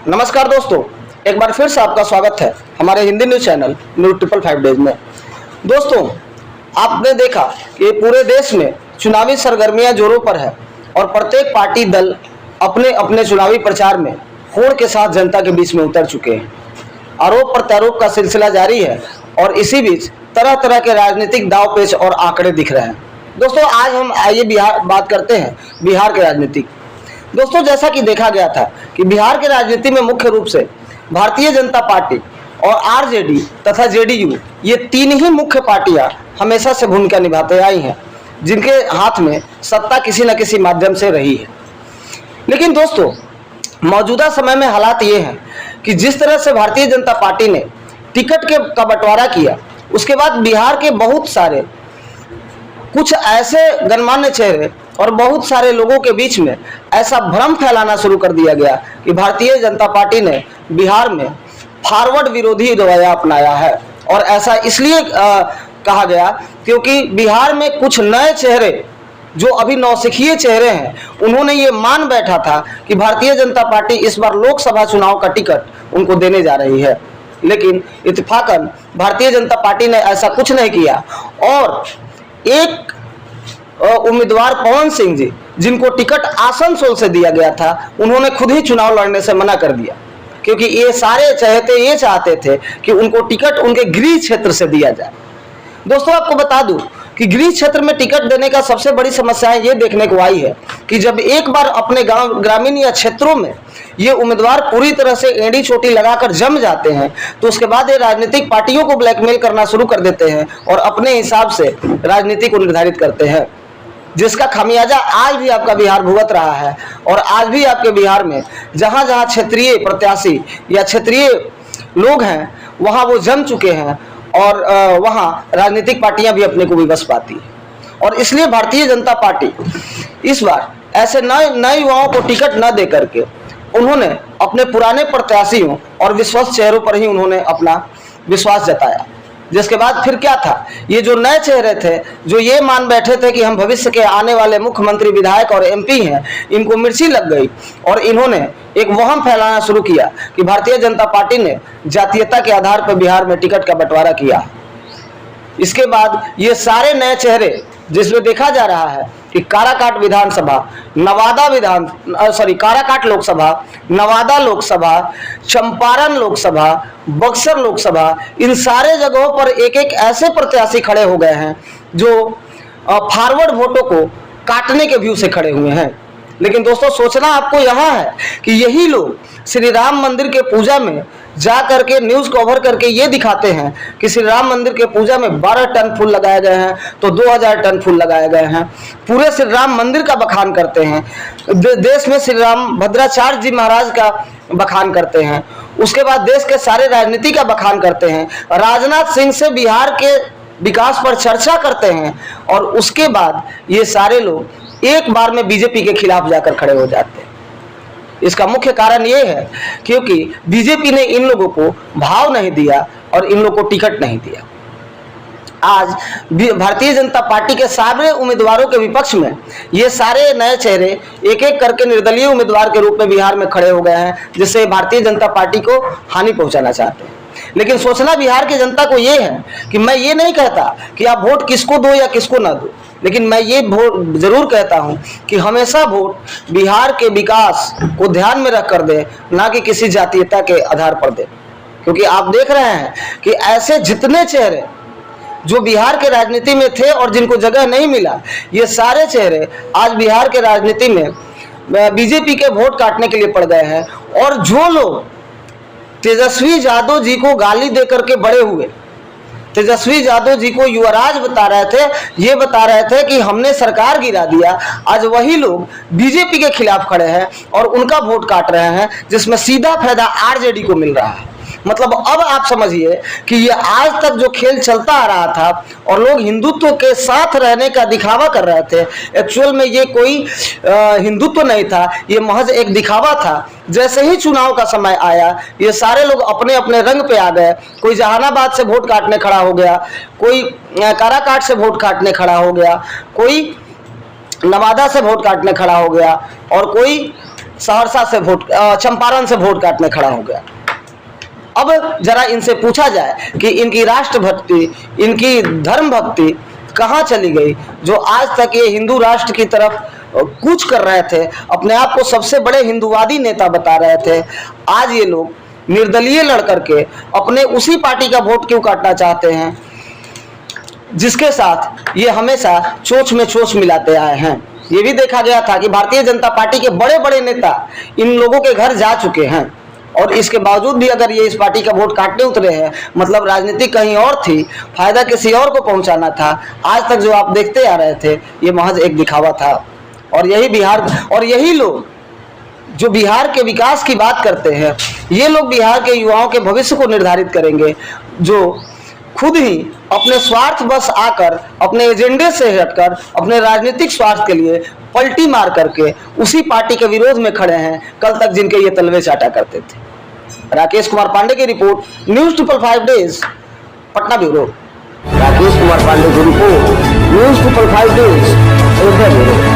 नमस्कार दोस्तों, एक बार फिर से आपका स्वागत है हमारे Hindi news channel news 555 days में। दोस्तों, आपने देखा कि पूरे देश में चुनावी सरगर्मियां जोरों पर है और प्रत्येक पार्टी दल अपने अपने चुनावी प्रचार में होड़ के साथ जनता के बीच में उतर चुके हैं। आरोप प्रत्यारोप का सिलसिला जारी है और इसी बीच तरह तरह के राजनीतिक दाव पेच और आंकड़े दिख रहे हैं। दोस्तों, आज हम आइए बात करते हैं बिहार के राजनीतिक। दोस्तों, जैसा कि देखा गया था कि बिहार के राजनीति में मुख्य रूप से भारतीय जनता पार्टी और आरजेडी तथा जेडीयू, ये तीन ही मुख्य पार्टियां हमेशा से भूमिका निभाते आई हैं, जिनके हाथ में सत्ता किसी न किसी माध्यम से रही है। लेकिन दोस्तों, मौजूदा समय में हालात ये हैं कि जिस तरह से भारतीय जनता पार्टी ने टिकट का बंटवारा किया, उसके बाद बिहार के बहुत सारे कुछ ऐसे गणमान्य चेहरे और बहुत सारे लोगों के बीच में ऐसा भ्रम फैलाना शुरू कर दिया गया कि भारतीय जनता पार्टी ने बिहार में फॉरवर्ड विरोधी रवैया अपनाया है। और ऐसा इसलिए कहा गया क्योंकि बिहार में कुछ नए चेहरे जो अभी नौसिखिए चेहरे हैं, उन्होंने ये मान बैठा था कि भारतीय जनता पार्टी इस बार लोकसभा चुनाव का टिकट उनको देने जा रही है। लेकिन इत्तेफाकन भारतीय जनता पार्टी ने ऐसा कुछ नहीं किया और एक उम्मीदवार पवन सिंह जी, जिनको टिकट आसनसोल से दिया गया था, उन्होंने खुद ही चुनाव लड़ने से मना कर दिया, क्योंकि ये सारे चहेते ये चाहते थे कि उनको टिकट उनके गृह क्षेत्र से दिया जाए। दोस्तों, आपको बता दूं कि गृह क्षेत्र में टिकट देने का सबसे बड़ी समस्या ये देखने को आई है कि जब एक बार अपने गांव, ग्रामीण या क्षेत्रों में ये उम्मीदवार पूरी तरह से एड़ी चोटी लगाकर जम जाते हैं, तो उसके बाद ये राजनीतिक पार्टियों को ब्लैकमेल करना शुरू कर देते हैं और अपने हिसाब से राजनीति को निर्धारित करते हैं, जिसका खामियाजा आज भी आपका बिहार भुगत रहा है। और आज भी आपके बिहार में जहां जहां क्षेत्रीय प्रत्याशी या क्षेत्रीय लोग हैं, वहां वो जम चुके हैं और वहां राजनीतिक पार्टियां भी अपने को विवश पाती है। और इसलिए भारतीय जनता पार्टी इस बार ऐसे नए युवाओं को टिकट न दे करके उन्होंने अपने पुराने प्रत्याशियों और विश्वस्त चेहरों पर ही उन्होंने अपना विश्वास जताया। जिसके बाद फिर क्या था, ये जो नए चेहरे थे, जो ये मान बैठे थे कि हम भविष्य के आने वाले मुख्यमंत्री, विधायक और एमपी हैं, इनको मिर्ची लग गई और इन्होंने एक वहम फैलाना शुरू किया कि भारतीय जनता पार्टी ने जातीयता के आधार पर बिहार में टिकट का बंटवारा किया। इसके बाद ये सारे नए चेहरे, जिसमें देखा जा रहा है कि काराकाट विधानसभा, काराकाट लोकसभा, नवादा लोकसभा, चंपारण लोकसभा, बक्सर लोकसभा, इन सारे जगहों पर एक एक ऐसे प्रत्याशी खड़े हो गए हैं जो फॉरवर्ड वोटों को काटने के व्यू से खड़े हुए हैं। लेकिन दोस्तों, सोचना आपको यहाँ है कि यही लोग श्री राम मंदिर के पूजा में जा करके न्यूज कवर करके ये दिखाते हैं कि श्री राम मंदिर के पूजा में 12 टन फूल लगाए गए हैं, तो 2000 टन फूल लगाए गए हैं। पूरे श्री राम मंदिर का बखान करते हैं, देश में श्री राम भद्राचार्य जी महाराज का बखान करते हैं। उसके बाद देश के सारे राजनीति का बखान करते हैं, राजनाथ सिंह से बिहार के विकास पर चर्चा करते हैं और उसके बाद ये सारे लोग एक बार में बीजेपी के खिलाफ जाकर खड़े हो जाते हैं। इसका मुख्य कारण ये है क्योंकि बीजेपी ने इन लोगों को भाव नहीं दिया और इन लोगों को टिकट नहीं दिया। आज भारतीय जनता पार्टी के सारे उम्मीदवारों के विपक्ष में ये सारे नए चेहरे एक एक करके निर्दलीय उम्मीदवार के रूप में बिहार में खड़े हो गए हैं, जिससे भारतीय जनता पार्टी को हानि पहुंचाना चाहते हैं। लेकिन सोचना बिहार की जनता को ये है कि मैं ये नहीं कहता कि आप वोट किसको दो या किसको ना दो, लेकिन मैं ये जरूर कहता हूं कि हमेशा वोट बिहार के विकास को ध्यान में रख कर दे, ना कि किसी जातीयता के आधार पर दे। क्योंकि आप देख रहे हैं कि ऐसे जितने चेहरे जो बिहार के राजनीति में थे और जिनको जगह नहीं मिला, ये सारे चेहरे आज बिहार के राजनीति में बीजेपी के वोट काटने के लिए पड़ गए हैं। और जो लोग तेजस्वी यादव जी को गाली दे करके बड़े हुए, तेजस्वी यादव जी को युवराज बता रहे थे, ये बता रहे थे कि हमने सरकार गिरा दिया, आज वही लोग बीजेपी के खिलाफ खड़े हैं और उनका वोट काट रहे हैं, जिसमें सीधा फायदा आरजेडी को मिल रहा है। मतलब अब आप समझिए कि ये आज तक जो खेल चलता आ रहा था और लोग हिंदुत्व के साथ रहने का दिखावा कर रहे थे, एक्चुअल में ये कोई हिंदुत्व नहीं था, ये महज एक दिखावा था। जैसे ही चुनाव का समय आया, ये सारे लोग अपने अपने रंग पे आ गए। कोई जहानाबाद से वोट काटने खड़ा हो गया, कोई काराकाट से वोट काटने खड़ा हो गया, कोई नवादा से वोट काटने खड़ा हो गया और कोई सहरसा से चंपारण से वोट काटने खड़ा हो गया। अब जरा इनसे पूछा जाए कि इनकी राष्ट्रभक्ति, इनकी धर्म भक्ति कहाँ चली गई, जो आज तक ये हिंदू राष्ट्र की तरफ कूच कर रहे थे, अपने आप को सबसे बड़े हिंदूवादी नेता बता रहे थे। आज ये लोग निर्दलीय लड़ करके अपने उसी पार्टी का वोट क्यों काटना चाहते हैं जिसके साथ ये हमेशा चोंच में चोंच मिलाते आए हैं। ये भी देखा गया था कि भारतीय जनता पार्टी के बड़े बड़े नेता इन लोगों के घर जा चुके हैं, और इसके बावजूद भी अगर ये इस पार्टी का वोट काटने उतरे हैं, मतलब राजनीति कहीं और थी, फायदा किसी और को पहुंचाना था। आज तक जो आप देखते आ रहे थे ये महज एक दिखावा था। और यही लोग जो बिहार के विकास की बात करते हैं, ये लोग बिहार के युवाओं के भविष्य को निर्धारित करेंगे, जो खुद ही अपने स्वार्थ बस आकर, अपने एजेंडे से हटकर, अपने राजनीतिक स्वार्थ के लिए पलटी मार करके उसी पार्टी के विरोध में खड़े हैं कल तक जिनके ये तलवे चाटा करते थे। राकेश कुमार पांडे की report, news 555 days, Patna bureau. Rakesh Kumar Pandey की report, news 555 days, Ayodhya bureau.